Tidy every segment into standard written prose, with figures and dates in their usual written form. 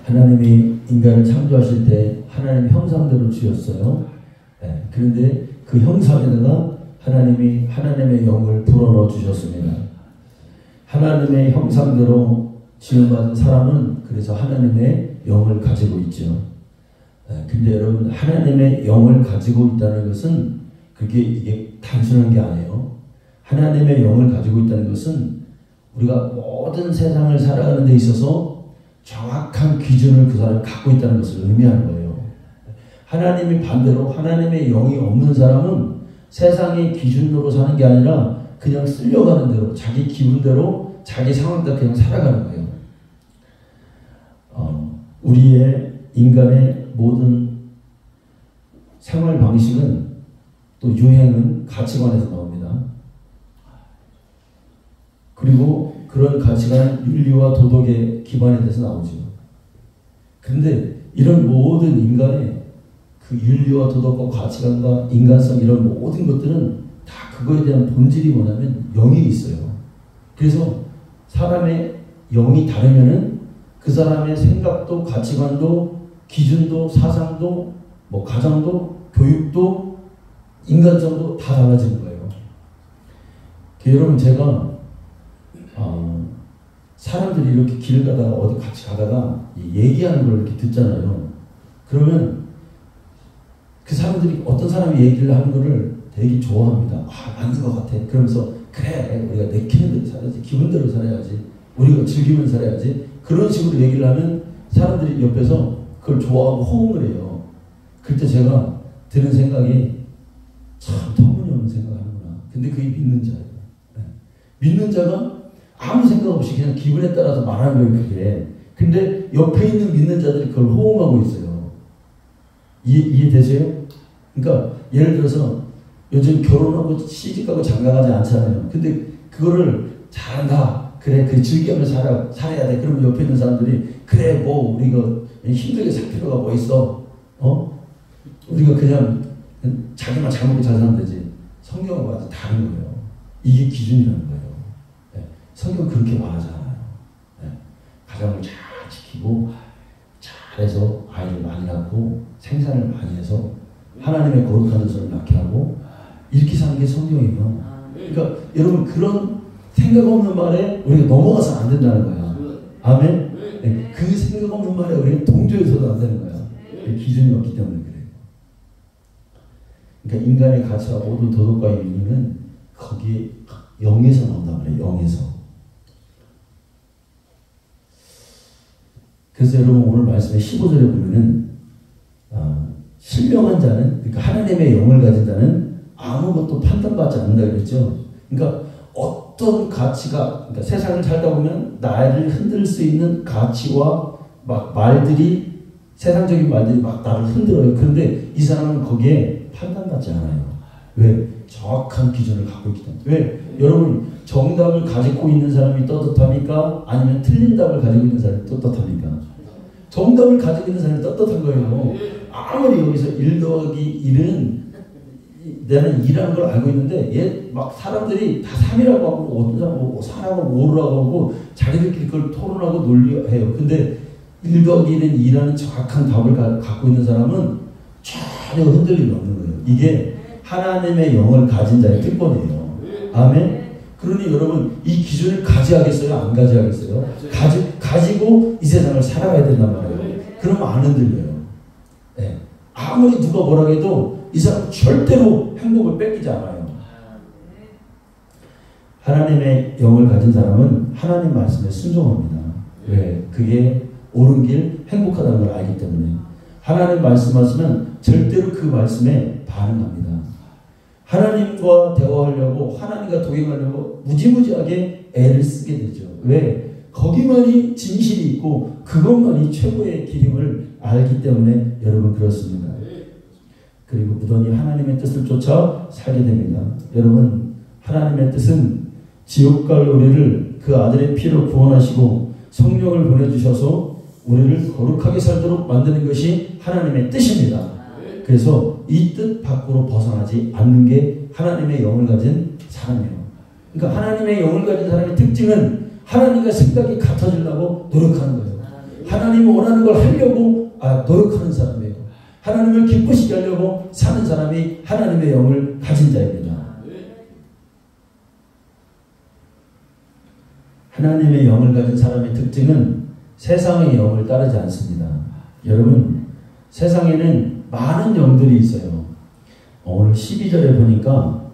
하나님이 인간을 창조하실 때 하나님의 형상대로 지었어요. 네, 그런데 그 형상에다가 하나님이 하나님의 영을 불어넣어 주셨습니다. 하나님의 형상대로 지음받은 사람은 그래서 하나님의 영을 가지고 있죠. 근데 여러분, 하나님의 영을 가지고 있다는 것은 이게 단순한 게 아니에요. 하나님의 영을 가지고 있다는 것은 우리가 모든 세상을 살아가는 데 있어서 정확한 기준을 그 사람이 갖고 있다는 것을 의미하는 거예요. 하나님이 반대로 하나님의 영이 없는 사람은 세상의 기준으로 사는 게 아니라 그냥 쓸려가는 대로 자기 기분대로 자기 상황대로 그냥 살아가는 거예요. 우리의 인간의 모든 생활 방식은 또 유행은 가치관에서 나옵니다. 그리고 그런 가치관은 윤리와 도덕의 기반에 대해서 나오죠. 그런데 이런 모든 인간의 그 윤리와 도덕과 가치관과 인간성 이런 모든 것들은 다 그거에 대한 본질이 뭐냐면 영이 있어요. 그래서 사람의 영이 다르면은 그 사람의 생각도 가치관도 기준도 사상도 뭐 가정도 교육도 인간성도 다 달라지는 거예요. 여러분, 제가 사람들이 이렇게 길 가다가 어디 같이 가다가 얘기하는 걸 이렇게 듣잖아요. 그러면 그 사람들이 어떤 사람이 얘기를 하는 거를 되게 좋아합니다. 맞는 것 같아. 그러면서 그래, 우리가 내키는 대로 살아야지, 기분대로 살아야지, 우리가 즐기면 살아야지, 그런 식으로 얘기를 하면 사람들이 옆에서 그걸 좋아하고 호응을 해요. 그때 제가 드는 생각이 참 터무니없는 생각하는구나. 근데 그게 믿는 자예요. 믿는 자가 아무 생각 없이 그냥 기분에 따라서 말하는 거예요, 그게. 근데 옆에 있는 믿는 자들이 그걸 호응하고 있어요. 이해되세요? 그러니까 예를 들어서 요즘 결혼하고 시집가고 장가가지 않잖아요. 근데 그거를 잘한다. 그래, 즐기면서 살아야 돼. 그러면 옆에 있는 사람들이 그래, 뭐 우리가 힘들게 살 필요가 뭐 있어? 우리가 그냥 자기만 잘 먹고 잘 사면 되지. 성경하고 완전 다른 거예요. 이게 기준이라는 거예요. 성경은 그렇게 말하잖아요. 가정을 잘 지키고 잘해서 아이를 많이 낳고 생산을 많이 해서 하나님의 거룩한 것을 낳게 하고 이렇게 사는 게 성경이에요. 그러니까 여러분, 그런 생각 없는 말에 우리가 넘어가서 안 된다는 거야. 아멘? 그 생각 없는 말에 우리가 동조해서도 안 되는 거야. 기준이 없기 때문에 그래요. 그러니까 인간의 가치와 모든 도덕과 윤리는 거기에 영에서 나온단 말이에요. 영에서. 그래서 여러분, 오늘 말씀의 15절에 보면은 신령한 자는, 그러니까 하나님의 영을 가진 자는 아무것도 판단받지 않는다 그랬죠. 그러니까 어떤 가치가, 그러니까 세상을 살다 보면 나를 흔들 수 있는 가치와 막 말들이, 세상적인 말들이 막 나를 흔들어요. 그런데 이 사람은 거기에 판단받지 않아요. 왜? 정확한 기준을 갖고 있기 때문에. 왜? 여러분, 정답을 가지고 있는 사람이 떳떳합니까? 아니면 틀린 답을 가지고 있는 사람이 떳떳합니까? 정답을 가지고 있는 사람이 떳떳한 거예요. 아무리 여기서 1 더하기 1은 나는 2라는 걸 알고 있는데 얘 막 사람들이 다 3이라고 하고 어떤 사람은 4라고 5라고 하고 자기들끼리 그걸 토론하고 논리해요. 근데 1 더하기 1은 2라는 정확한 답을 갖고 있는 사람은 전혀 흔들림이 없는 거예요. 이게 하나님의 영을 가진 자의 특권이에요. 아멘? 그러니 여러분, 이 기준을 가져야겠어요? 안 가져야겠어요? 가지고 이 세상을 살아가야 된단 말이에요. 그러면 안 흔들려요. 네. 아무리 누가 뭐라고 해도 이 사람은 절대로 행복을 뺏기지 않아요. 하나님의 영을 가진 사람은 하나님 말씀에 순종합니다. 왜? 그게 옳은 길, 행복하다는 걸 알기 때문에. 하나님 말씀하시면 절대로 그 말씀에 반응합니다. 하나님과 대화하려고, 하나님과 동행하려고 무지무지하게 애를 쓰게 되죠. 왜? 거기만이 진실이 있고 그것만이 최고의 길임을 알기 때문에 여러분, 그렇습니다. 그리고 무던히 하나님의 뜻을 쫓아 살게 됩니다. 여러분, 하나님의 뜻은 지옥 갈 우리를 그 아들의 피로 구원하시고 성령을 보내주셔서 우리를 거룩하게 살도록 만드는 것이 하나님의 뜻입니다. 그래서 이 뜻 밖으로 벗어나지 않는 게 하나님의 영을 가진 사람이에요. 그러니까 하나님의 영을 가진 사람의 특징은 하나님과 생각이 같아지려고 노력하는 거예요. 하나님이 원하는 걸 하려고 노력하는 사람이에요. 하나님을 기쁘시게 하려고 사는 사람이 하나님의 영을 가진 자입니다. 하나님의 영을 가진 사람의 특징은 세상의 영을 따르지 않습니다. 여러분, 세상에는 많은 영들이 있어요. 오늘 12절에 보니까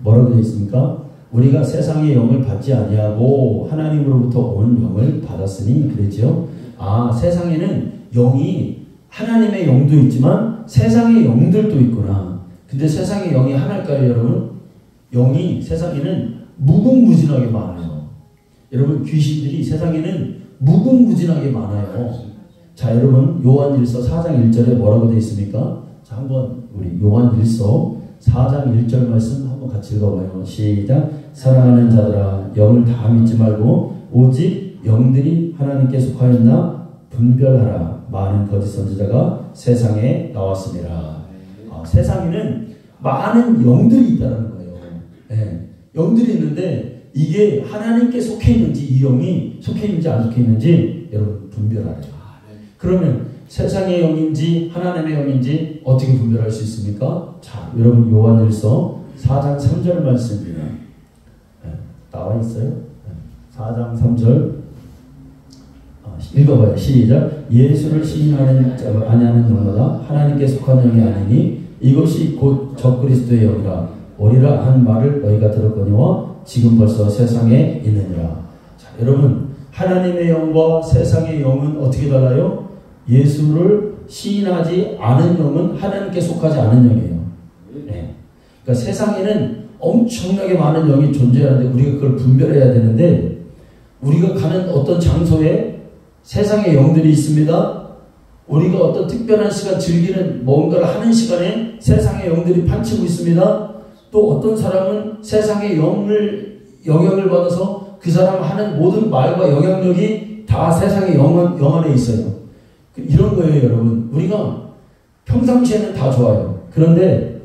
뭐라고 되어 있습니까? 우리가 세상의 영을 받지 아니하고 하나님으로부터 온 영을 받았으니 그랬죠. 세상에는 영이 하나님의 영도 있지만 세상의 영들도 있구나. 근데 세상의 영이 하나일까요, 여러분? 영이 세상에는 무궁무진하게 많아요. 여러분, 귀신들이 세상에는 무궁무진하게 많아요. 자, 여러분, 요한일서 4장 1절에 뭐라고 되어 있습니까? 자, 한번 우리 요한일서 4장 1절 말씀 한번 같이 읽어봐요. 시작. 사랑하는 자들아, 영을 다 믿지 말고 오직 영들이 하나님께 속하였나 분별하라. 많은 거짓 선지자가 세상에 나왔습니다. 세상에는 많은 영들이 있다는 거예요. 영들이 있는데 이게 하나님께 속해 있는지, 이 영이 속해 있는지 안 속해 있는지 여러분 분별하래요. 그러면 세상의 영인지 하나님의 영인지 어떻게 분별할 수 있습니까? 자, 여러분, 요한일서 4장 3절 말씀입니다. 나와 있어요. 4장 3절 읽어봐요. 시작. 예수를 시인하는 아니하는 영마다 하나님께 속한 영이 아니니 이것이 곧 적그리스도의 영이라 오리라 한 말을 너희가 들었거니와 지금 벌써 세상에 있느니라. 자, 여러분, 하나님의 영과 세상의 영은 어떻게 달라요? 예수를 시인하지 않은 영은 하나님께 속하지 않은 영이에요. 그러니까 세상에는 엄청나게 많은 영이 존재하는데 우리가 그걸 분별해야 되는데, 우리가 가는 어떤 장소에 세상의 영들이 있습니다. 우리가 어떤 특별한 시간 즐기는 뭔가를 하는 시간에 세상의 영들이 판치고 있습니다. 또 어떤 사람은 세상의 영향을 받아서 그 사람 하는 모든 말과 영향력이 다 세상의 영 안에 있어요. 이런 거예요, 여러분. 우리가 평상시에는 다 좋아요. 그런데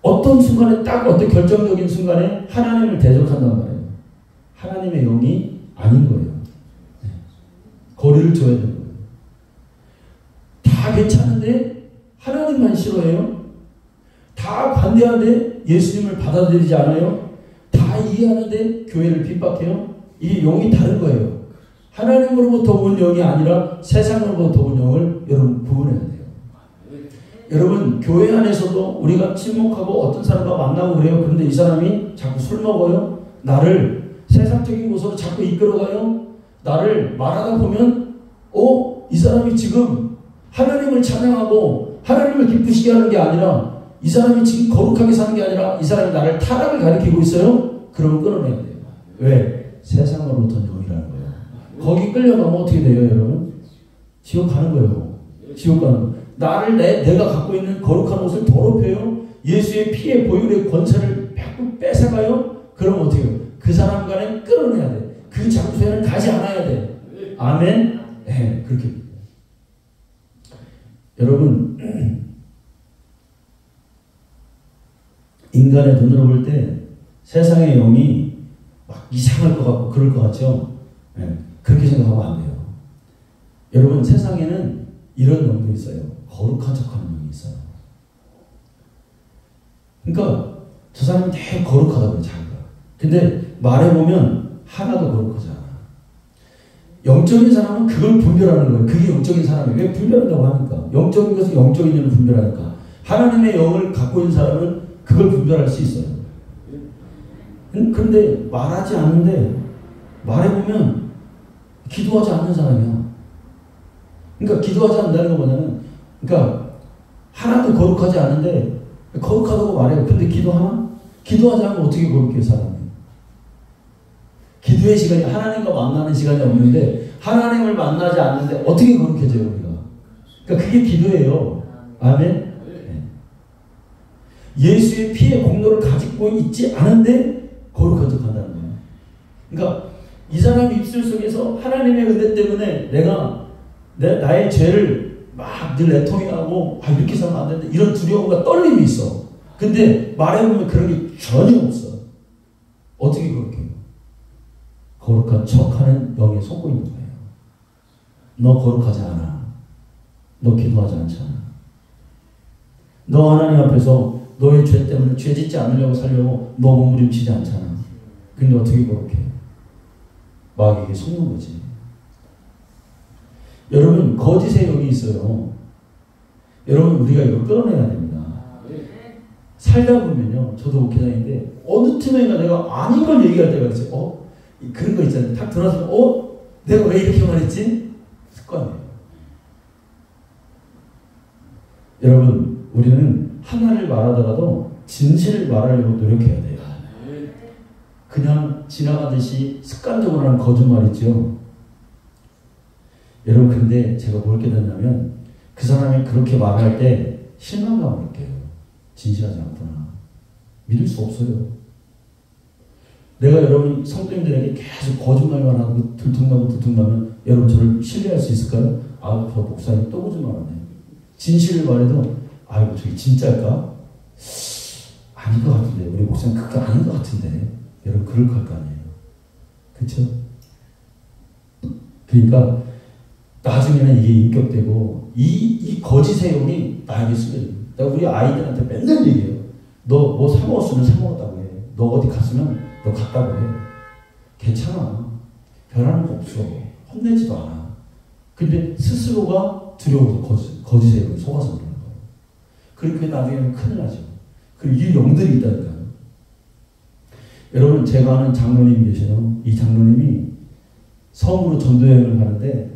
어떤 순간에, 딱 어떤 결정적인 순간에 하나님을 대적한단 말이에요. 하나님의 영이 아닌 거예요. 거리를 둬야 되는 거예요. 다 괜찮은데 하나님만 싫어해요. 다 반대하는데 예수님을 받아들이지 않아요. 다 이해하는데 교회를 핍박해요. 이게 영이 다른 거예요. 하나님으로부터 온 영이 아니라 세상으로부터 온 영을 여러분 구분해야 돼요. 여러분, 교회 안에서도 우리가 친목하고 어떤 사람과 만나고 그래요. 그런데 이 사람이 자꾸 술 먹어요. 나를 세상적인 곳으로 자꾸 이끌어가요. 나를 말하다 보면 이 사람이 지금 하나님을 찬양하고 하나님을 기쁘시게 하는 게 아니라, 이 사람이 지금 거룩하게 사는 게 아니라 이 사람이 나를 타락을 가리키고 있어요. 그러면 끊어내야 돼요. 왜? 세상으로부터 영이라는 거예요. 거기 끌려가면 어떻게 돼요, 여러분? 지옥 가는 거예요. 지옥 가는 거예요. 나를 내가 갖고 있는 거룩한 옷을 더럽혀요. 예수의 피의 보혈의 권세를 뺏어가요. 그럼 어떻게 해요? 그 사람 간에 끌어내야 돼. 그 장소에는 가지 않아야 돼. 아멘? 네, 그렇게. 여러분, 인간의 눈으로 볼 때 세상의 영이 막 이상할 것 같고 그럴 것 같죠? 네, 그렇게 생각하면 안 돼요. 여러분, 세상에는 이런 영도 있어요. 거룩한 척하는 영이 있어요. 그러니까 저 사람이 되게 거룩하다고요, 자기가. 근데 말해보면 하나도 거룩하지 않아. 영적인 사람은 그걸 분별하는 거예요. 그게 영적인 사람이에요. 왜 분별한다고 하니까? 영적인 것은 영적인 일을 분별하니까. 하나님의 영을 갖고 있는 사람은 그걸 분별할 수 있어요. 그런데 말하지 않는데 말해보면 기도하지 않는 사람이야. 그러니까 기도하지 않는다는 거 뭐냐면, 그러니까 하나도 거룩하지 않은데 거룩하다고 말해요. 근데 기도하나? 기도하지 않으면 어떻게 거룩해요, 사람이? 기도의 시간이, 하나님과 만나는 시간이 없는데 하나님을 만나지 않는데 어떻게 거룩해져요, 우리가? 그러니까 그게 기도예요. 아멘? 네. 예수의 피의 공로를 가지고 있지 않은데 거룩한 척 한다는 거예요. 그러니까 이 사람 입술 속에서 하나님의 은혜 때문에 내가 나의 죄를 막 늘 애통해하고 이렇게 살면 안 되는데 이런 두려움과 떨림이 있어. 근데 말해보면 그런 게 전혀 없어. 어떻게 그렇게 해요? 거룩한 척하는 영에 속고 있는 거예요. 너 거룩하지 않아. 너 기도하지 않잖아. 너 하나님 앞에서 너의 죄 때문에 죄 짓지 않으려고 살려고 너 몸부림치지 않잖아. 근데 어떻게 거룩해? 마귀에게 속는 거지. 여러분, 거짓의 영이 있어요. 여러분, 우리가 이걸 끌어내야 됩니다. 살다 보면요, 저도 목회자인데 어느 틈에가 내가 아닌 걸 얘기할 때가 있어요. 그런 거 있잖아요. 딱 들어서 내가 왜 이렇게 말했지? 습관이에요. 여러분, 우리는 하나를 말하더라도 진실을 말하려고 노력해야 돼요. 그냥 지나가듯이 습관적으로 하는 거짓말 있죠. 여러분, 근데 제가 뭘 깨닫냐면 그 사람이 그렇게 말할 때 실망감을 느껴요. 진실하지 않구나. 믿을 수 없어요. 내가 여러분 성도님들에게 계속 거짓말만 하고 들통나면 여러분 저를 신뢰할 수 있을까요? 저 목사님 또 거짓말하네. 진실을 말해도 이거 저게 진짜일까? 아닌 것 같은데. 우리 목사님 그거 아닌 것 같은데. 여러분 그럴 것 아니에요. 그렇죠? 그러니까 나중에는 이게 인격되고 이 거짓의 영이 나에게 쓰여요. 내가 우리 아이들한테 맨날 얘기해요. 너 뭐 사 먹었으면 사 먹었다고 해. 너 어디 갔으면 너 갔다고 해. 괜찮아. 변하는 거 없어. 혼내지도 않아. 근데 스스로가 두려워서 거짓의 영에 속아서 그러는 거예요. 그렇게 나중에는 큰일 나죠. 그리고 이 영들이 있다니까요. 여러분, 제가 아는 장로님이 계세요. 이 장로님이 섬으로 전도여행을 가는데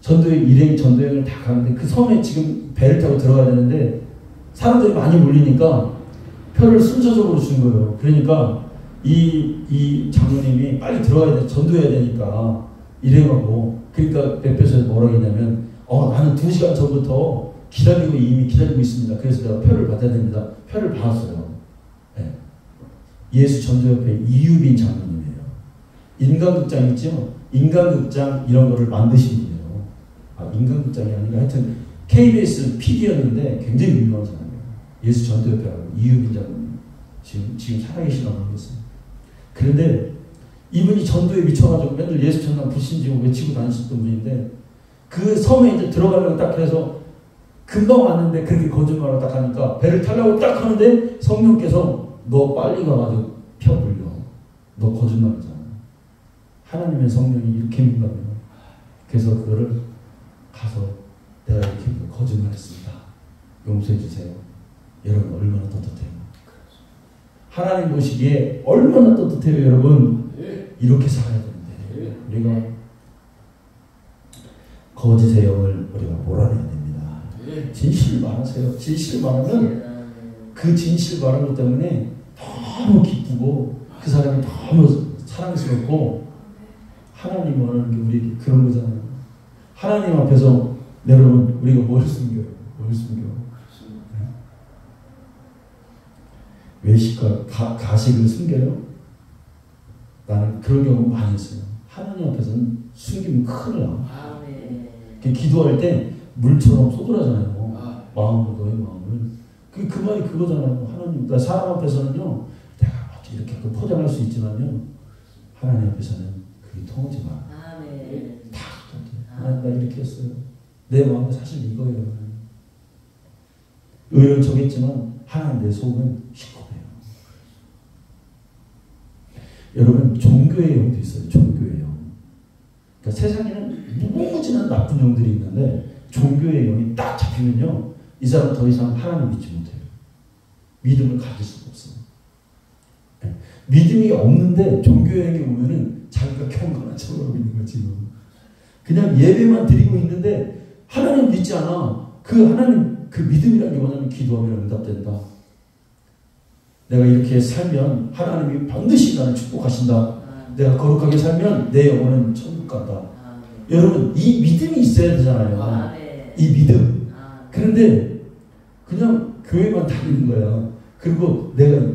전도여행을 다 가는데 그 섬에 지금 배를 타고 들어가야 되는데 사람들이 많이 몰리니까 표를 순서적으로 준 거예요. 그러니까 이 장로님이 빨리 들어가야 돼. 전도해야 되니까 일행하고. 그러니까 웹에서 뭐라고 했냐면 나는 2시간 전부터 이미 기다리고 있습니다. 그래서 내가 표를 받아야 됩니다. 표를 받았어요. 네. 예수 전도협회 이유빈 장로님이에요. 인간극장 있죠? 인간극장 이런 거를 만드신 분이에요. 인간극장이 아니라 하여튼 KBS PD였는데 굉장히 유명한 사람이에요. 예수 전도협회라고 이유빈 장로님. 지금 살아계시나 모르겠어요. 그런데 이분이 전도에 미쳐가지고 맨날 예수 전당 불신지고 외치고 다니셨던 분인데 그 섬에 이제 들어가려고 딱 해서 금방 왔는데 그렇게 거짓말을 딱 하니까 배를 타려고 딱 하는데 성령께서 너 빨리 가가지고 펴 불려. 너 거짓말이잖아. 하나님의 성령이 이렇게 민감해요. 그래서 그거를 가서 내가 이렇게 거짓말했습니다. 용서해 주세요. 여러분 얼마나 떳떳해요. 하나님 보시기에 얼마나 떳떳해요. 여러분 이렇게 살아야 되는데 우리가 거짓의 영을 우리가 몰아내야 됩니다. 진실을 말하세요. 진실을 말하면 그 진실 말하는 것 때문에 너무 기쁘고 그 사람이 너무 사랑스럽고 하나님 원하는 게 우리 그런 거잖아요. 하나님 앞에서 여러분 우리가 뭘 숨겨요? 뭘 숨겨? 외식과 가식을 숨겨요? 나는 그런 경우 많이 있어요. 하나님 앞에서는 숨기면 큰일 나. 기도할 때 물처럼 쏟아나잖아요. 마음으로 너의 마음을. 그 말이 그거잖아요. 하나님, 그러니까 사람 앞에서는요, 내가 이렇게 포장할 수 있지만요, 하나님 앞에서는 그게 통하지 마. 다 하나님 나 이렇게 했어요. 내 마음은 사실 이거예요. 의를 정했지만 하나님 내 속은 시커매요. 여러분 종교의 영도 있어요. 종교의 영. 그러니까 세상에는 무궁무진한 나쁜 영들이 있는데 종교의 영이 딱 잡히면요, 이 사람은 더 이상 하나님 믿지 못해요. 믿음을 가질 수가 없어요. 네. 믿음이 없는데 종교의 영이 오면은 자기가 경건한 척하고 있는 거지. 그냥 예배만 드리고 있는데 하나님 믿지 않아. 그 하나님 그 믿음이라는 게 뭐냐면 기도하면 응답된다. 내가 이렇게 살면 하나님이 반드시 나를 축복하신다. 내가 거룩하게 살면 내 영혼은 천국 간다. 여러분 이 믿음이 있어야 되잖아요. 이 믿음. 그런데 그냥 교회만 다니는 거야. 그리고 내가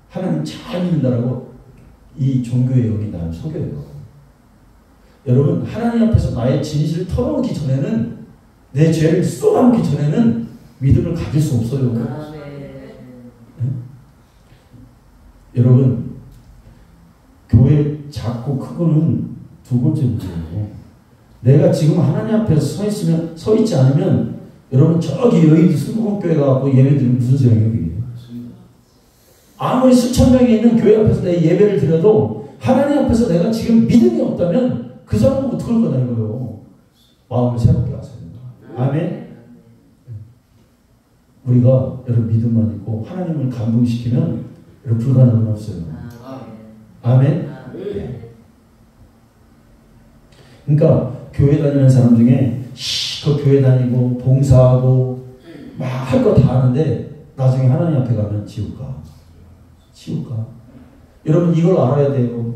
하나님 잘 믿는다라고 이 종교의 영이 나를 속여요. 여러분 하나님 앞에서 나의 진실을 털어놓기 전에는, 내 죄를 쏟아놓기 전에는 믿음을 가질 수 없어요. 네? 여러분 교회 교회 작고 크고는 두 번째 문제예요. 내가 지금 하나님 앞에서 서 있지 않으면 여러분 저기 여의도 순복음교회 가고 예배드리면 무슨 소용이에요? 아무리 수천 명이 있는 교회 앞에서 내 예배를 드려도 하나님 앞에서 내가 지금 믿음이 없다면 그 사람은 어떡할 거냐 이거요. 마음을 새롭게 하세요. 아멘. 우리가 여러분 믿음만 있고 하나님을 감동시키면 여러분 불가능은 없어요. 아멘. 네. 그러니까 교회 다니는 사람 중에 그 교회 다니고 봉사하고 막 할 거 다 하는데 나중에 하나님 앞에 가면 지옥 가. 여러분 이걸 알아야 돼요.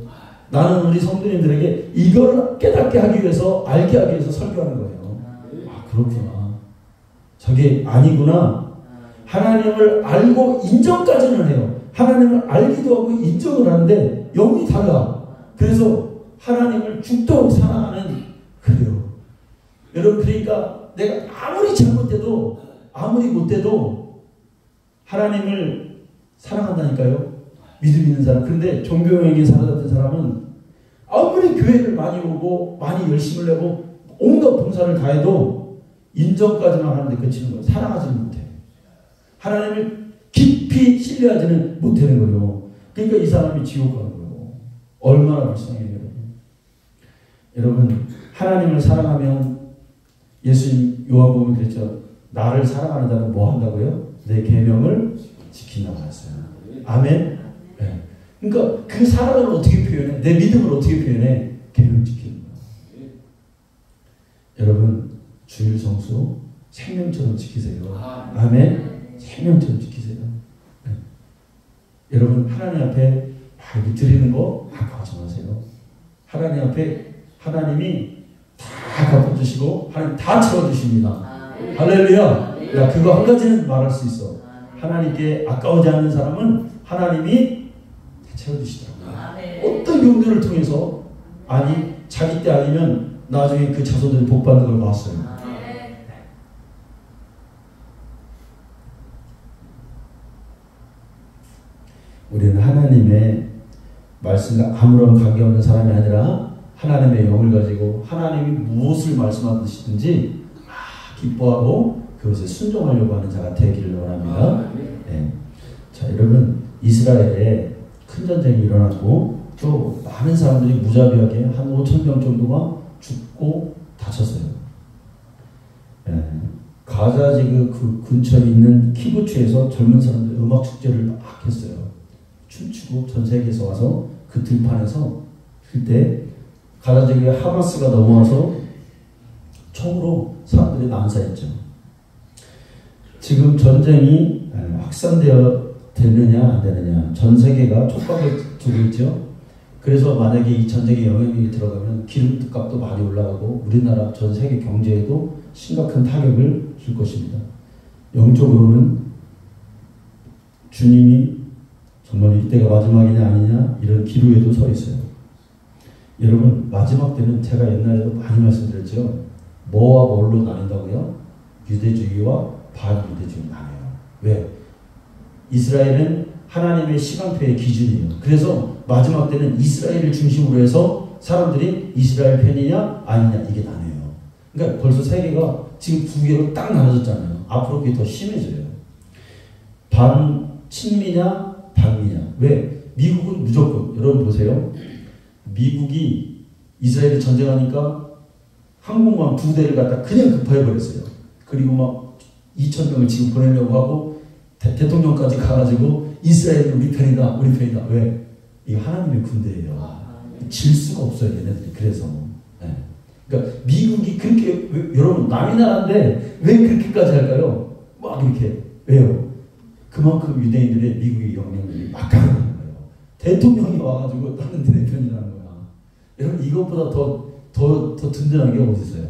나는 우리 성도님들에게 이걸 깨닫게 하기 위해서 알게 하기 위해서 설교하는 거예요. 아 그렇구나. 저게 아니구나. 하나님을 알고 인정까지는 해요. 하나님을 알기도 하고 인정을 하는데 영이 달라. 그래서 하나님을 죽도록 사랑하는 그래요. 여러분 그러니까 내가 아무리 잘못해도 아무리 못해도 하나님을 사랑한다니까요. 믿음 있는 사람. 그런데 종교형에 살아왔던 사람은 아무리 교회를 많이 오고 많이 열심을 내고 온갖 봉사를 다 해도 인정까지만 하는데 그치는 거예요. 사랑하지는 못해. 하나님을 깊이 신뢰하지는 못하는 거예요. 그러니까 이 사람이 지옥 가는 거예요. 얼마나 불쌍해요. 여러분 하나님을 사랑하면 예수님 요한복음에 그랬죠. 나를 사랑하는 자는 뭐 한다고요? 내 계명을 지킨다고 했어요. 아멘. 네. 그러니까 그 사랑을 어떻게 표현해? 내 믿음을 어떻게 표현해? 계명 지키는 거예요. 여러분 주일 성수 생명처럼 지키세요. 아멘. 생명처럼 지키세요. 네. 여러분 하나님 앞에 막 드리는 거 아까워하지 마세요. 하나님 앞에 하나님이 다 갚아주시고 하나님 다 채워주십니다. 할렐루야. 야, 그거 한 가지는 말할 수 있어. 하나님께 아까워지 않는 사람은 하나님이 다 채워주시더라고요. 어떤 경륜을 통해서 아니 자기 때 아니면 나중에 그 자손들이 복받는 걸 봤어요. 우리는 하나님의 말씀과 아무런 관계없는 사람이 아니라 하나님의 영을 가지고 하나님이 무엇을 말씀하시든지 기뻐하고 그것에 순종하려고 하는 자가 되기를 원합니다. 네. 자, 여러분 이스라엘에 큰 전쟁이 일어났고 또 많은 사람들이 무자비하게 한 5,000명 정도가 죽고 다쳤어요. 네. 가자 지구 그 근처에 있는 키부츠에서 젊은 사람들이 음악 축제를 막 했어요. 춤추고 전 세계에서 와서 그 들판에서 할 때 가자 지구에 하마스가 넘어와서 총으로 사람들이 난사했죠. 지금 전쟁이 확산되어 되느냐 안 되느냐 전 세계가 촉각을 두고 있죠. 그래서 만약에 이 전쟁에 영향이 들어가면 기름값도 많이 올라가고 우리나라 전 세계 경제에도 심각한 타격을 줄 것입니다. 영적으로는 주님이 정말 이때가 마지막이냐 아니냐 이런 기로에도 서 있어요. 여러분 마지막 때는 제가 옛날에도 많이 말씀드렸죠. 뭐와 뭘로 나뉜다고요? 유대주의와 반유대주의 나뉘어요. 왜? 이스라엘은 하나님의 시간표의 기준이에요. 그래서 마지막 때는 이스라엘을 중심으로 해서 사람들이 이스라엘 편이냐 아니냐 이게 나뉘어요. 그러니까 벌써 세계가 지금 두 개로 딱 나눠졌잖아요. 앞으로 그게 더 심해져요. 반친미냐 반미냐. 왜? 미국은 무조건 여러분 보세요. 미국이 이스라엘이 전쟁하니까 항공모함 2대를 갖다 그냥 급파해버렸어요. 그리고 막 2,000명을 지금 보내려고 하고 대통령까지 가가지고 이스라엘이 우리 편이다 우리 편이다. 왜? 이게 하나님의 군대예요. 질 수가 없어요 얘네들이. 그래서 네. 그러니까 미국이 그렇게 여러분 남의 나라인데 왜 그렇게까지 할까요? 막 이렇게. 왜요? 그만큼 유대인들의 미국의 영향력이 막강한 거예요. 대통령이 와가지고 다른 데의 편이라는 거야. 여러분 이것보다 더 든든한 게 어디 있어요?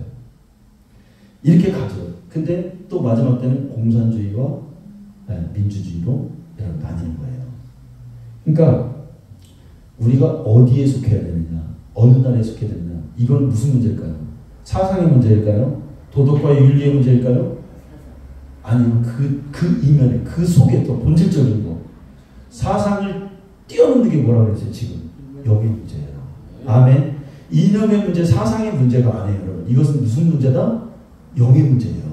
이렇게 가죠. 근데 또 마지막 때는 공산주의와 민주주의로 여러분 나뉘는 거예요. 그러니까 우리가 어디에 속해야 되느냐, 어느 나라에 속해야 되느냐, 이건 무슨 문제일까요? 사상의 문제일까요? 도덕과 윤리의 문제일까요? 아니면 그 이면에, 그 속에 또 본질적인 거, 사상을 뛰어넘는 게 뭐라고 그랬어요 지금? 여기 문제예요. 아멘. 이념의 문제, 사상의 문제가 아니에요, 여러분. 이것은 무슨 문제다? 영의 문제예요.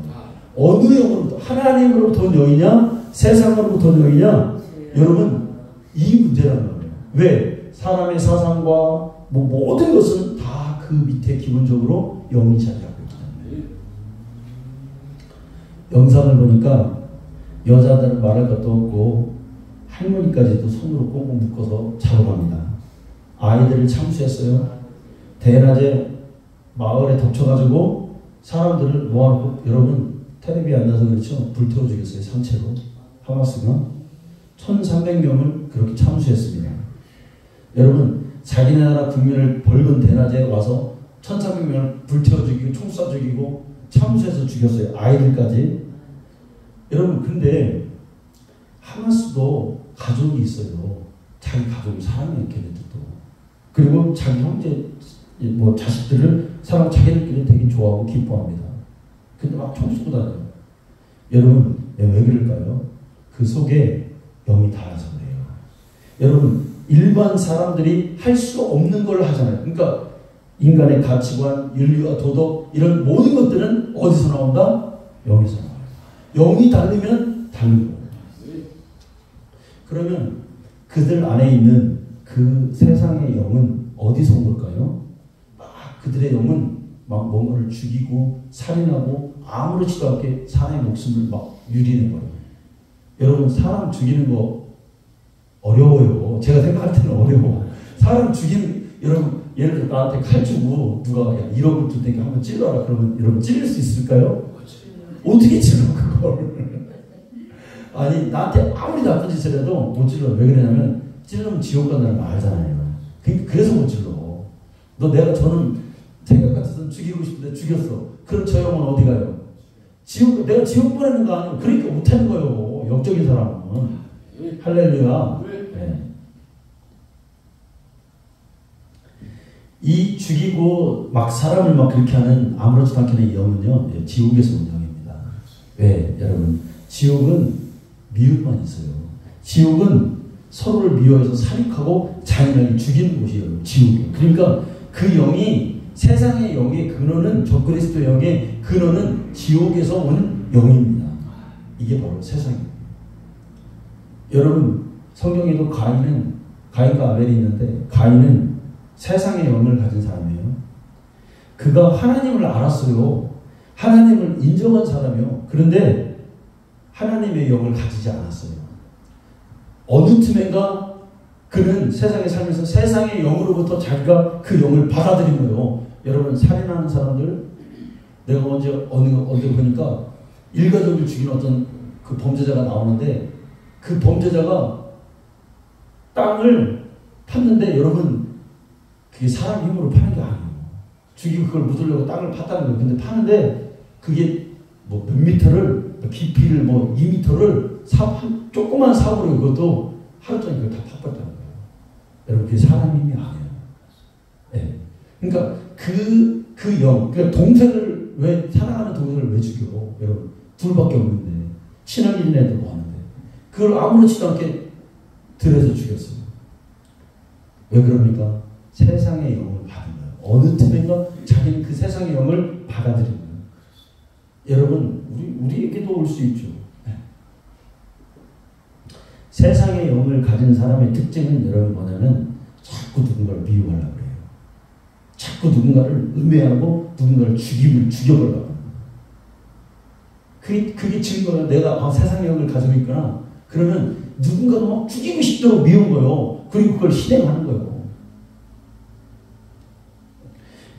어느 영으로부터, 하나님으로부터 온 영이냐, 세상으로부터 온 영이냐, 여러분, 이 문제라는 거예요. 왜? 사람의 사상과 모든 것은 다 그 밑에 기본적으로 영이 자리하고 있기 때문에. 영상을 보니까 여자들은 말할 것도 없고 할머니까지도 손으로 꽁꽁 묶어서 자고 갑니다. 아이들을 참수했어요. 대낮에 마을에 덮쳐가지고 사람들을 모아놓고, 여러분 텔레비에 안 나서 그렇죠? 불태워 주겠어요. 산채로. 하마스가 1300명을 그렇게 참수했습니다. 여러분, 자기네 나라 국민을 벌건 대낮에 와서 1300명을 불태워 죽이고 총 쏴 죽이고 참수해서 죽였어요. 아이들까지. 여러분, 근데 하마스도 가족이 있어요. 자기 가족을 사랑해요, 걔네들도. 그리고 자기 형제, 자식들을 자기들끼리 되게 좋아하고 기뻐합니다. 근데 막 총 쏘고 다녀요. 여러분, 왜 그럴까요? 그 속에 영이 달아서 그래요. 여러분, 일반 사람들이 할 수 없는 걸 하잖아요. 그러니까 인간의 가치관, 윤리와 도덕, 이런 모든 것들은 어디서 나온다? 영에서 나와요. 영이 다르면 다른 거예요. 그러면 그들 안에 있는 그 세상의 영은 어디서 온 걸까요? 그들의 영은 막 뭔가를 죽이고 살인하고 아무렇지도 않게 사람의 목숨을 막 유린해버려요. 여러분, 사람 죽이는 거 어려워요. 제가 생각할 때는 어려워. 사람 죽이는, 여러분, 예를 들어 나한테 칼 주고 누가 1억을 줄 테니까 한번 찔러라. 그러면 여러분 찔릴 수 있을까요? 어떻게 찔러 그걸? 아니, 나한테 아무리 나쁜 짓을 해도 못 찔러. 왜 그러냐면 찔러면 지옥 간다는 거 알잖아요. 그래서 못 찔러. 저는 생각 같아서는 죽이고 싶은데 죽였어. 그럼 저 형은 어디 가요? 내가 지옥 보내는 거 아니에요. 그러니까 못하는 거예요. 영적인 사람은. 할렐루야. 네. 이 죽이고 막 사람을 막 그렇게 하는 아무렇지도 않게 하는 이 영은요, 지옥에서 온 영입니다. 왜? 여러분, 지옥은 미움만 있어요. 지옥은 서로를 미워해서 살익하고 잔인하게 죽이는 곳이에요. 지옥이. 그러니까 그 영이, 세상의 영의 근원은, 적그리스도 영의 근원은 지옥에서 온 영입니다. 이게 바로 세상입니다. 여러분, 성경에도 가인과 아벨이 있는데, 가인은 세상의 영을 가진 사람이에요. 그가 하나님을 알았어요. 하나님을 인정한 사람이요. 그런데 하나님의 영을 가지지 않았어요. 어느 틈엔가 그는 세상에 살면서 세상의 영으로부터 자기가 그 영을 받아들인 거예요. 여러분, 살인하는 사람들, 내가 어디 보니까 일가족을 죽인 어떤 그 범죄자가 나오는데, 그 범죄자가 땅을 팠는데, 여러분, 그게 사람 힘으로 파는 게 아니에요. 죽이고 그걸 묻으려고 땅을 팠다는 거예요. 근데 파는데 그게 몇 미터를, 깊이를 2미터를 조그만 사고로, 그것도 하루 종일 그걸 다 팠다는 거예요. 여러분, 그게 사람 힘이 아니에요. 네. 그러니까 그 영, 그러니까 동생을 사랑하는 동생을 왜 죽여? 여러분, 둘밖에 없는데, 친하게 지내도 뭐 하는데, 그걸 아무렇지도 않게 들여서 죽였어요. 왜 그럽니까? 세상의 영을 받은 거예요. 어느 틈인가 자기는 그 세상의 영을 받아들인 거예요. 여러분, 우리에게도 올 수 있죠. 네. 세상의 영을 가진 사람의 특징은 여러분 뭐냐면, 자꾸 누군가를 미워하려고 그래요. 자꾸 누군가를 음해하고 누군가를 죽여보려고 합니다. 그게 증거예요. 내가 세상의 영을 가지고 있구나. 그러면 누군가가 막 죽이고 싶도록 미운 거예요. 그리고 그걸 실행하는 거예요.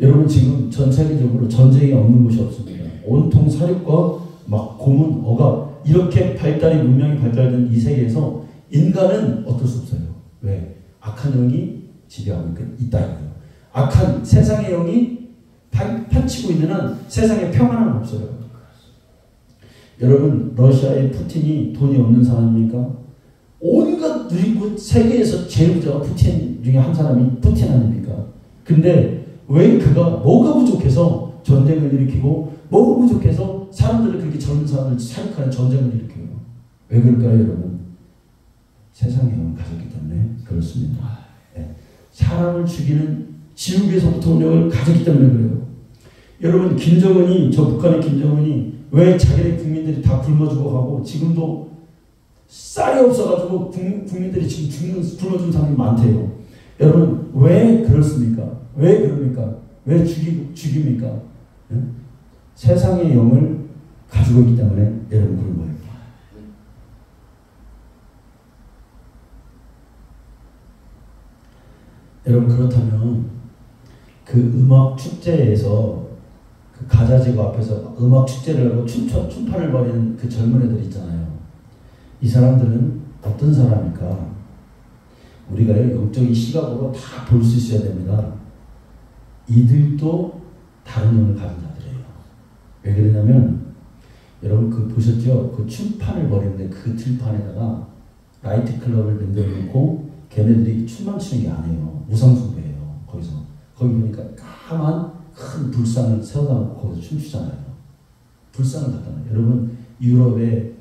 여러분, 지금 전 세계적으로 전쟁이 없는 곳이 없습니다. 온통 사륙과 막 고문, 억압, 이렇게 문명이 발달된 이 세계에서 인간은 어쩔 수 없어요. 왜? 악한 영이 지배하고 있다는 거예요. 악한 세상의 영이 판치고 있는 한 세상에 평안은 없어요. 여러분, 러시아의 푸틴이 돈이 없는 사람입니까? 온갖 누리고 세계에서 제일 부자가 푸틴 중에 한 사람이 푸틴 아닙니까? 근데 왜 그가 뭐가 부족해서 전쟁을 일으키고, 뭐가 부족해서 사람들을, 그렇게 젊은 사람을 사육하는 전쟁을 일으켜요? 왜 그럴까요, 여러분? 세상의 영을 가졌기 때문에 그렇습니다. 네. 사람을 죽이는 지옥에서 부통령을 가졌기 때문에 그래요. 여러분 김정은이 저 북한의 김정은이 왜 자기네 국민들이 다 굶어 죽어가고 지금도 쌀이 없어가지고 국민들이 지금 굶어 죽는 사람이 많대요. 여러분 왜 그렇습니까? 왜 그럽니까? 왜 죽입니까? 응? 세상의 영을 가지고 있기 때문에 여러분 그런 거예요. 여러분 그렇다면 그 음악 축제에서 그 가자지구 앞에서 음악 축제를 하고 춤판을 벌이는 그 젊은 애들 있잖아요. 이 사람들은 어떤 사람일까? 우리가 영적인 시각으로 다 볼 수 있어야 됩니다. 이들도 다른 영을 가진 자들이에요. 왜 그러냐면 여러분 그 보셨죠? 그 춤판을 벌이는데 그 들판에다가 라이트 클럽을 만들어 놓고 걔네들이 춤만 추는 게 아니에요. 우상숭배예요. 거기서. 거기 보니까 까만 큰 불상을 세워다 놓고 거기서 춤추잖아요. 불상을 갖다 놔요. 여러분 유럽에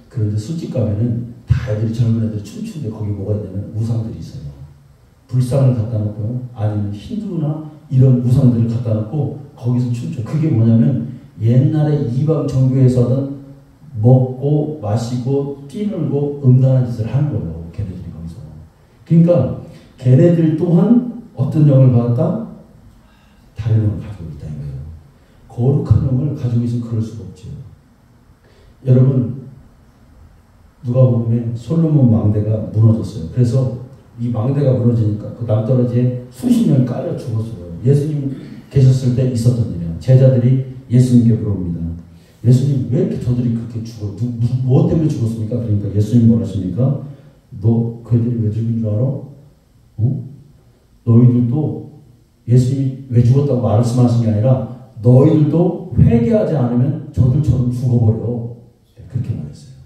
그런데 술집 가면은 다 애들이 젊은 애들이 춤추는데 거기 뭐가 있냐면 우상들이 있어요. 불상을 갖다 놓고 아니면 힌두나 이런 우상들을 갖다 놓고 거기서 춤춰. 그게 뭐냐면 옛날에 이방 정교에서 하던 먹고 마시고 뛰놀고 음란한 짓을 하는 거예요. 걔네들이 거기서. 그러니까 걔네들 또한 어떤 영을 받았다? 다른 영을 가지고 있다 이거예요. 거룩한 영을 가지고 있으면 그럴 수가 없죠. 여러분 누가복음에 솔로몬 망대가 무너졌어요. 그래서 이 망대가 무너지니까 그 낭떠러지에 수십 명이 깔려 죽었어요. 예수님 계셨을 때 있었던 일이에요. 제자들이 예수님께 물어봅니다. 예수님 왜 이렇게 저들이 그렇게 죽어? 무엇 때문에 죽었습니까? 그러니까 예수님 뭐라 하십니까? 너 그애들이 왜 죽은 줄 알아? 어? 너희들도 예수님이 왜 죽었다고 말씀하신 게 아니라 너희들도 회개하지 않으면 저들처럼 죽어버려. 그렇게 말했어요.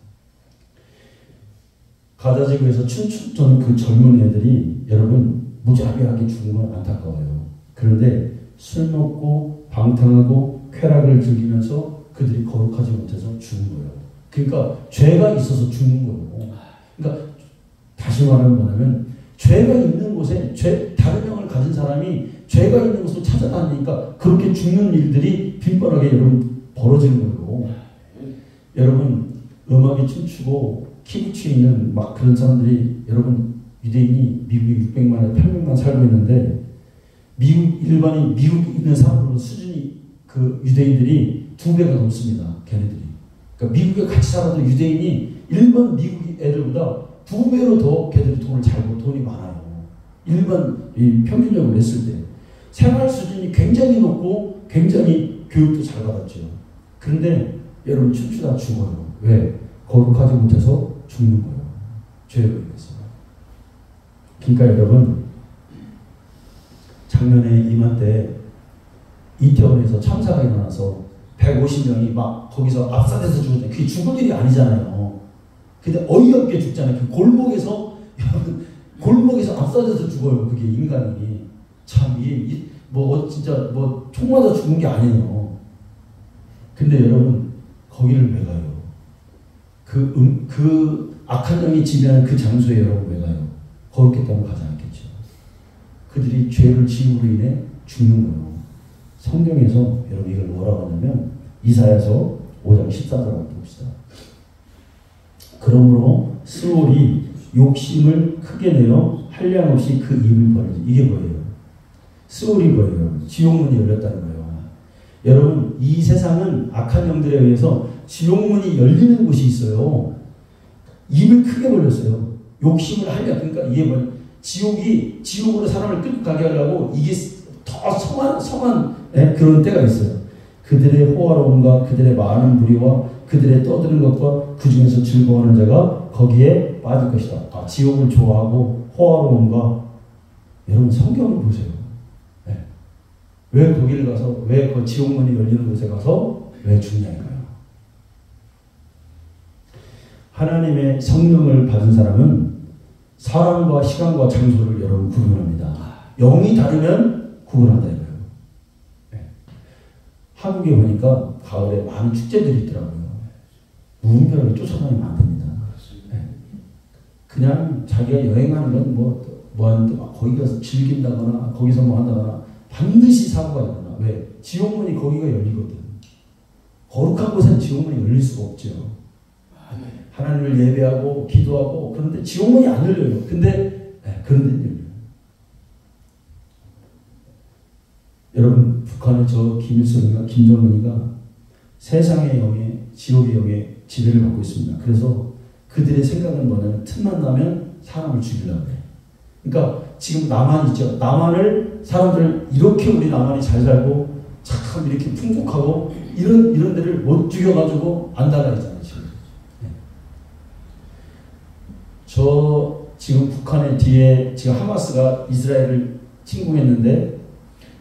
가자지구에서 춤추던 그 젊은 애들이 여러분 무자비하게 죽은 건 안타까워요. 그런데 술 먹고 방탕하고 쾌락을 즐기면서 그들이 거룩하지 못해서 죽은 거예요. 그러니까 죄가 있어서 죽는 거예요. 그러니까 다시 말하면 뭐냐면 죄가 있는 곳에 다른 영을 가진 사람이 죄가 있는 곳으로 찾아다니니까 그렇게 죽는 일들이 빈번하게 여러분 벌어지는 거예요. 여러분 음악에 춤추고 키부치에 있는 막 그런 사람들이 여러분 유대인이 미국에 600만에 800만 살고 있는데 미국에 있는 사람들 수준이 그 유대인들이 2배가 넘습니다. 걔네들이. 그러니까 미국에 같이 살아도 유대인이 일반 미국 애들보다 2배로 더 걔들이 돈을 잘 벌고 돈이 많아요. 일반 평균적으로 냈을 때 생활 수준이 굉장히 높고 굉장히 교육도 잘 받았죠. 그런데 여러분 춤추다 죽어요. 왜? 거룩하지 못해서 죽는 거예요. 죄로 인해서. 그러니까 여러분 작년에 이맘때 이태원에서 참사가 일어나서 150명이 막 거기서 압사돼서 죽었잖아요. 그게 죽을 일이 아니잖아요. 근데 어이없게 죽잖아요. 그 골목에서 압사돼서 죽어요. 그게 인간이. 참 이게 진짜 총 맞아 죽은 게 아니에요. 근데 여러분 거기를 왜 가요? 그 악한 영이 지배하는 그 장소에 여러분 왜 가요? 거룩했다고 가지 않겠죠. 그들이 죄를 지음으로 인해 죽는 거예요. 성경에서 여러분 이걸 뭐라고 하냐면 이사야서 5장 14절을 봅시다. 그러므로 스올이 욕심을 크게 내어 한량없이 그 입을 벌이지. 이게 뭐예요? 스올이 뭐예요? 지옥문이 열렸다는 거예요. 여러분 이 세상은 악한 영들에 의해서 지옥문이 열리는 곳이 있어요. 입을 크게 벌렸어요. 욕심을 하려. 그러니까 이게 뭐냐? 지옥으로 사람을 끌고 가게 하려고 이게 더 성한 그런 때가 있어요. 그들의 호화로움과 그들의 많은 무리와 그들의 떠드는 것과 그 중에서 즐거워하는 자가 거기에 빠질 것이다. 지옥을 좋아하고 호화로움과 여러분 성경을 보세요. 네. 왜 거기를 가서 왜 그 지옥문이 열리는 곳에 가서 왜 죽냐고요. 하나님의 성령을 받은 사람은 사람과 시간과 장소를 여러분 구분합니다. 영이 다르면 구분한다 이거예요. 네. 한국에 보니까 가을에 많은 축제들이 있더라고요. 무분별하게 쫓아다니면 안 됩니다. 네. 그냥 자기가 여행하는 건 뭐 하는데 막 거기 가서 즐긴다거나 거기서 뭐 한다거나 반드시 사고가 있거나. 왜? 지옥문이 거기가 열리거든. 거룩한 곳엔 지옥문이 열릴 수가 없죠. 하나님을 예배하고 기도하고 그런데 지옥문이 안 열려요. 근데 그런 데는 열려요. 여러분, 북한의 저 김일성이가 김정은이가 세상의 영에 지옥의 영에 지배를 받고 있습니다. 그래서 그들의 생각은 뭐냐면 틈만 나면 사람을 죽이려고 해요. 그러니까 지금 남한이죠. 남한을 사람들 이렇게 우리 남한이 잘 살고 참 이렇게 풍족하고 이런 데를 못 죽여가지고 안달나잖아요. 지금. 네. 저 지금 북한의 뒤에 지금 하마스가 이스라엘을 침공했는데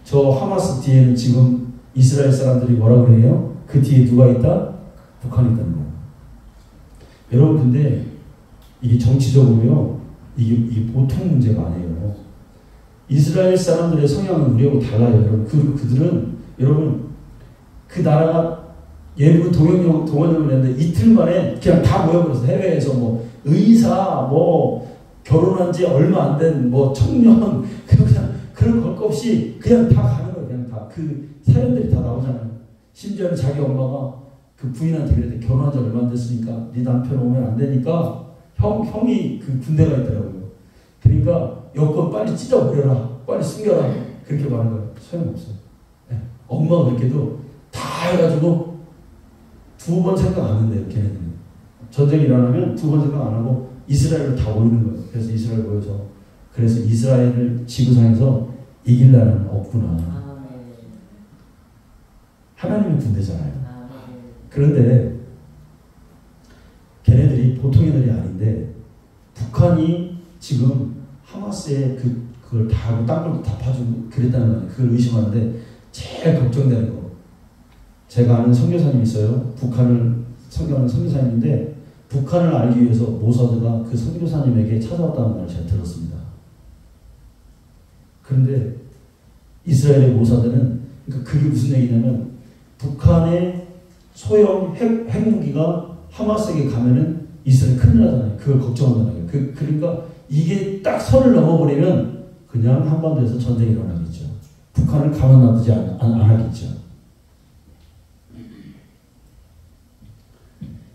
저 하마스 뒤에는 지금 이스라엘 사람들이 뭐라고 그래요? 그 뒤에 누가 있다? 북한이 있다는 거예요. 여러분 근데 이게 정치적으로요. 이게 보통 문제가 아니에요. 이스라엘 사람들의 성향은 우리하고 달라요. 여러분. 그들은 여러분 그 나라가 예비군 동원령을 했는데 이틀 만에 그냥 다 모여버렸어요. 해외에서 뭐 의사 뭐 결혼한 지 얼마 안 된 뭐 청년 그냥 그런 것 없이 그냥 다 가는 거예요. 그냥 다 그 사연들이 다 나오잖아요. 심지어는 자기 엄마가 그 부인한테 그랬대. 결혼한 지 얼마 안 됐으니까 네 남편 오면 안 되니까 형이 그 군대가 있더라고요. 그러니까 여권 빨리 찢어버려라. 빨리 숨겨라. 그렇게 말한 거예요. 소용없어요. 네. 엄마가 그렇게도 다 해가지고 두 번 생각 안 한대요. 걔네들은. 전쟁이 일어나면 두 번 생각 안 하고 이스라엘로 다 모이는 거예요. 그래서 이스라엘 모여서 그래서 이스라엘을 지구상에서 이길 나라는 없구나. 하나님의 군대잖아요. 그런데 걔네들이 보통 애들이 아닌데 북한이 지금 하마스에 그걸 다 하고 땅굴도 다 파주고 그랬다는 거예요. 그걸 의심하는데 제일 걱정되는 거. 제가 아는 선교사님이 있어요. 북한을 선교하는 선교사님인데 북한을 알기 위해서 모사드가 그 선교사님에게 찾아왔다는 걸 제가 들었습니다. 그런데 이스라엘의 모사드는 그러니까 그게 무슨 얘기냐면 북한의 소형 핵무기가 하마스에게 가면은 이스라엘 큰일 나잖아요. 그걸 걱정한다는 거예요. 그러니까 이게 딱 선을 넘어버리면 그냥 한반도에서 전쟁이 일어나겠죠. 북한을 가만 놔두지 안 하겠죠.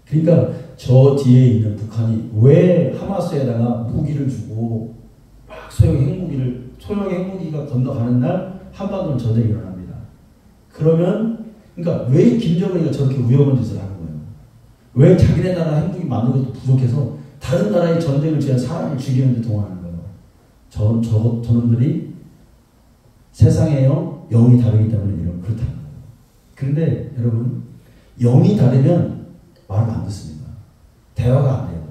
그러니까 저 뒤에 있는 북한이 왜 하마스에다가 무기를 주고 막 소형 핵무기가 건너가는 날 한반도는 전쟁이 일어납니다. 그러면 그러니까 왜 김정은이가 저렇게 위험한 짓을 하는 거예요? 왜 자기네 나라 핵무기 많은 것도 부족해서 다른 나라의 전쟁을 지어 사람을 죽이는 데 동원하는 거예요? 저놈들이 세상의 영이 다르기 때문에 이런 그렇다는 거예요. 그런데 여러분 영이 다르면 말을 안 듣습니다. 대화가 안 돼요.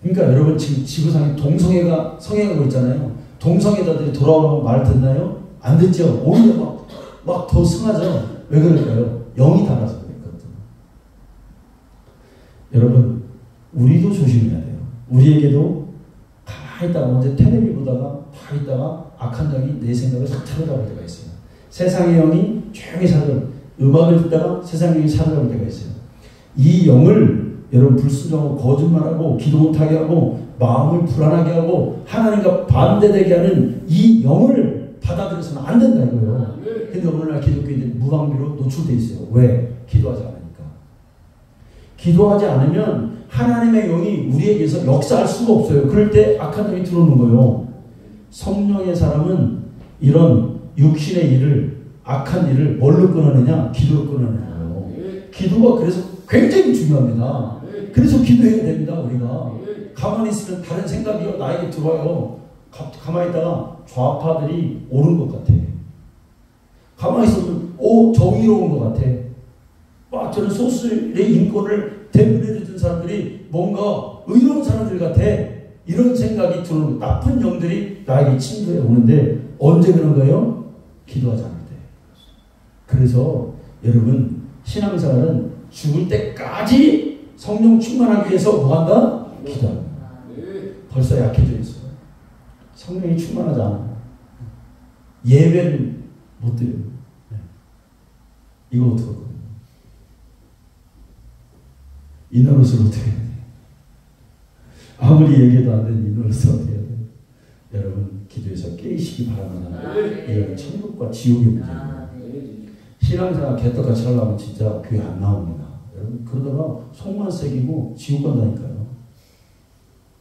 그러니까 여러분 지금 지구상에 동성애가 성행하고 있잖아요. 동성애자들이 돌아오라고 말 듣나요? 안 듣죠. 오히려 막 더 승하죠. 왜 그럴까요? 영이 달라서 그랬거든요. 여러분 우리도 조심해야 돼요. 우리에게도 가만히 있다가 언제 텔레비 보다가 다 있다가 악한 영이 내 생각을 싹 틀어잡을 때가 있어요. 세상의 영이 조용히 살아요. 음악을 듣다가 세상의 영이 살아잡을 때가 있어요. 이 영을 여러분 불순종하고 거짓말하고 기도 못하게 하고 마음을 불안하게 하고 하나님과 반대되게 하는 이 영을 받아들여서는 안 된다 이거예요. 근데 오늘날 기독교인들이 무방비로 노출되어 있어요. 왜? 기도하지 않으니까. 기도하지 않으면 하나님의 영이 우리에게서 역사할 수가 없어요. 그럴 때 악한 영이 들어오는 거예요. 성령의 사람은 이런 육신의 일을 악한 일을 뭘로 끊어내냐? 기도로 끊어내는 거예요. 기도가 그래서 굉장히 중요합니다. 그래서 기도해야 됩니다. 우리가 가만히 있으면 다른 생각이 나에게 들어와요. 가만히 있다가 좌파들이 옳은 것 같아. 가만히 있으면 정의로운 것 같아. 막 저는 소수의 인권을 대변해주는 사람들이 뭔가 의로운 사람들 같아. 이런 생각이 드는 나쁜 영들이 나에게 침투해 오는데 언제 그런 거예요? 기도하지 않을 때. 그래서 여러분 신앙생활은 죽을 때까지 성령 충만하기 위해서 뭐한다? 기도합니다. 벌써 약해져 있어요. 성령이 충만하지 않아. 예배를 못 드려요. 이거 어떻게 할까요? 이 노릇을 어떻게 해야 돼? 아무리 얘기해도 안 되는 이 노릇을 어떻게 해야 돼? 여러분 기도해서 깨시기 바랍니다. 이건 천국과 지옥의 문제입니다. 신앙생활 개떡같이 하려면 진짜 교회 안 나옵니다. 여러분 그러다가 속만 새기고 지옥 간다니까요.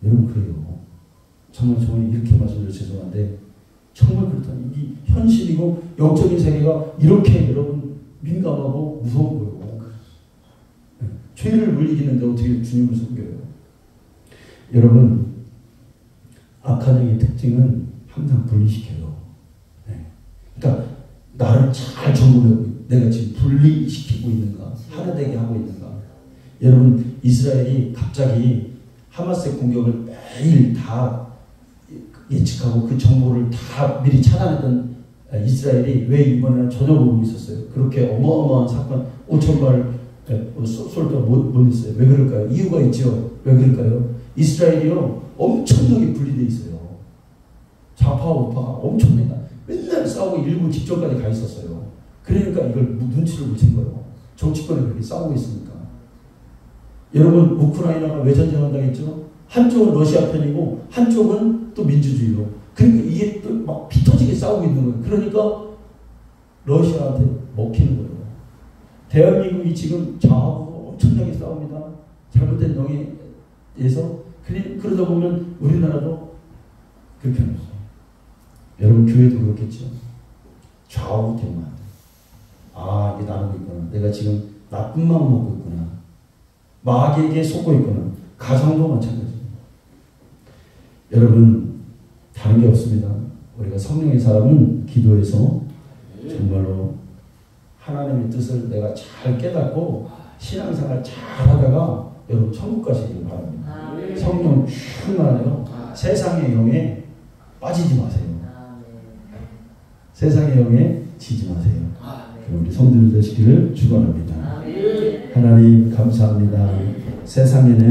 여러분 그래요. 정말 이렇게 말씀드려 죄송한데 정말 그렇다. 이게 현실이고 영적인 세계가 이렇게 여러분 민감하고 무서운 거예요. 죄를 물리기는데 어떻게 주님을 섬겨요? 여러분 악한 영의 특징은 항상 분리시켜요. 네. 그러니까 나를 잘 점검하고 내가 지금 분리시키고 있는가, 하나되게 하고 있는가. 여러분 이스라엘이 갑자기 하마스의 공격을 매일 다 예측하고 그 정보를 다 미리 차단했던 이스라엘이 왜 이번에는 전혀 모르고 있었어요. 그렇게 어마어마한 사건 5,000발 쏠 때 못 있어요. 왜 그럴까요? 이유가 있죠. 왜 그럴까요? 이스라엘이요 엄청나게 분리되어 있어요. 좌파와 우파가 엄청나게 맨날 싸우고 일부 직전까지 가 있었어요. 그러니까 이걸 눈치를 못 챈 거예요. 정치권이 그렇게 싸우고 있으니까. 여러분 우크라이나가 왜 전쟁한다겠죠? 한쪽은 러시아 편이고 한쪽은 또 민주주의로. 그러니까 이게 또 막 피 터지게 싸우고 있는 거예요. 그러니까 러시아한테 먹히는 거예요. 대한민국이 지금 좌우로 엄청나게 싸웁니다. 잘못된 영에 의해서. 그러다 보면 우리나라도 그렇게 하는 거예요. 여러분 교회도 그렇겠죠. 좌우 대만. 아 이게 나누고 있구나. 내가 지금 나쁜 마음 먹고 있구나. 마귀에게 속고 있구나. 가정도 마찬가지입니다. 여러분 다른 게 없습니다. 우리가 성령의 사람은 기도해서 정말로 하나님의 뜻을 내가 잘 깨닫고 신앙생활 잘 하다가 여러분 천국 가시길 바랍니다. 성령 충만하여 세상의 영에 빠지지 마세요. 세상의 영에 지지 마세요. 우리 성도들 되시기를 축원합니다. 하나님 감사합니다. 세상에는